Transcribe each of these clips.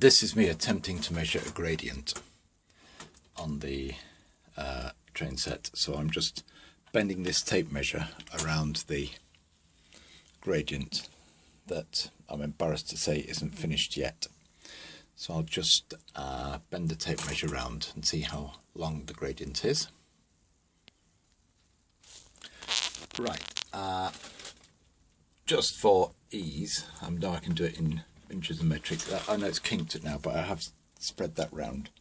This is me attempting to measure a gradient on the train set. So I'm just bending this tape measure around the gradient that I'm embarrassed to say isn't finished yet. So I'll just bend the tape measure around and see how long the gradient is. Right, just for ease, now I can do it in inches and metric. I know it's kinked it now, but I have spread that round.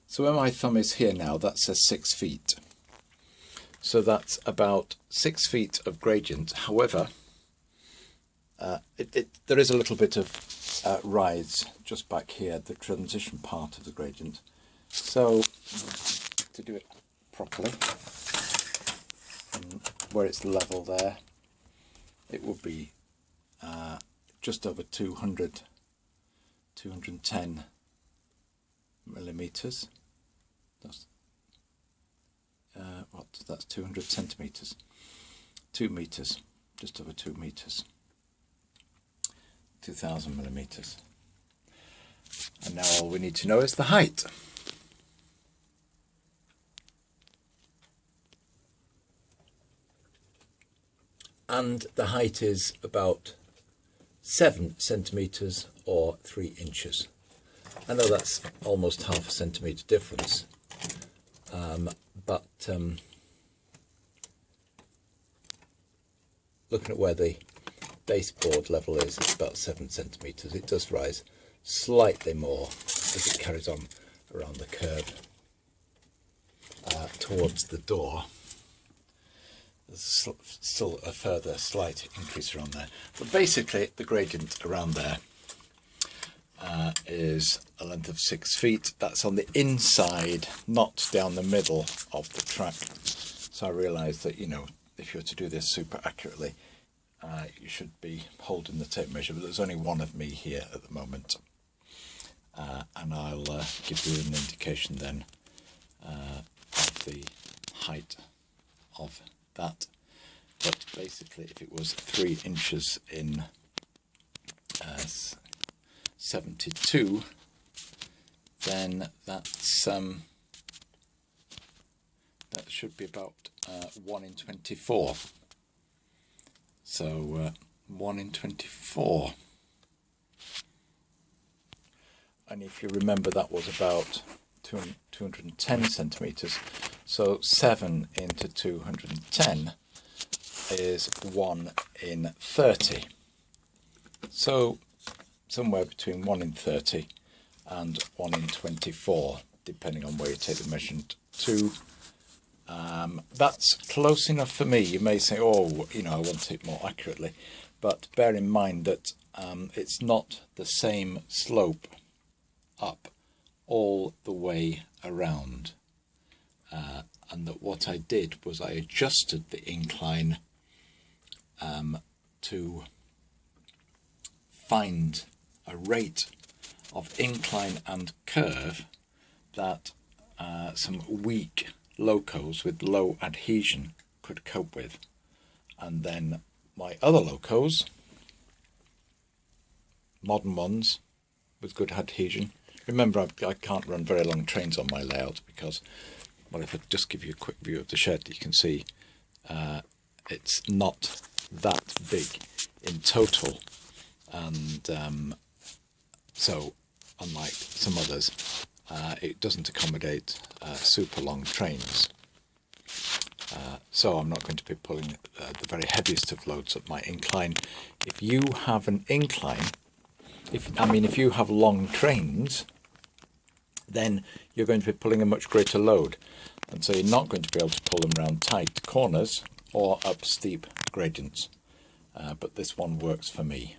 So where my thumb is here now, that says 6 feet. So that's about 6 feet of gradient. However, there is a little bit of rise just back here, the transition part of the gradient. So to do it properly, where it's level there, it would be just over 210 millimeters. That's 200 centimeters. 2 meters, just over 2 meters. 2000 millimeters. And now all we need to know is the height. And the height is about 7 centimeters or 3 inches. I know that's almost half a centimeter difference, but looking at where the baseboard level is, it's about 7 centimeters. It does rise slightly more as it carries on around the curve towards the door. There's still a further slight increase around there, but basically the gradient around there is a length of 6 feet. That's on the inside, not down the middle of the track. So I realised that, you know, if you were to do this super accurately, you should be holding the tape measure, but there's only one of me here at the moment, and I'll give you an indication then of the height of that. But basically, if it was 3 inches in 72, then that's that should be about 1 in 24. So 1 in 24. And if you remember, that was about 210 centimeters. So 7 into 210 is 1 in 30. So somewhere between 1 in 30 and 1 in 24, depending on where you take the measurement to. That's close enough for me. You may say, oh, you know, I want it more accurately, but bear in mind that it's not the same slope up all the way around, and that what I did was I adjusted the incline to find a rate of incline and curve that some weak locos with low adhesion could cope with, and then my other locos, modern ones with good adhesion. Remember, I can't run very long trains on my layout because, well, if I just give you a quick view of the shed, you can see it's not that big in total, and so unlike some others, it doesn't accommodate super long trains. So I'm not going to be pulling the very heaviest of loads up my incline. If you have an incline, if you have long trains, then you're going to be pulling a much greater load, and so you're not going to be able to pull them around tight corners or up steep gradients. But this one works for me.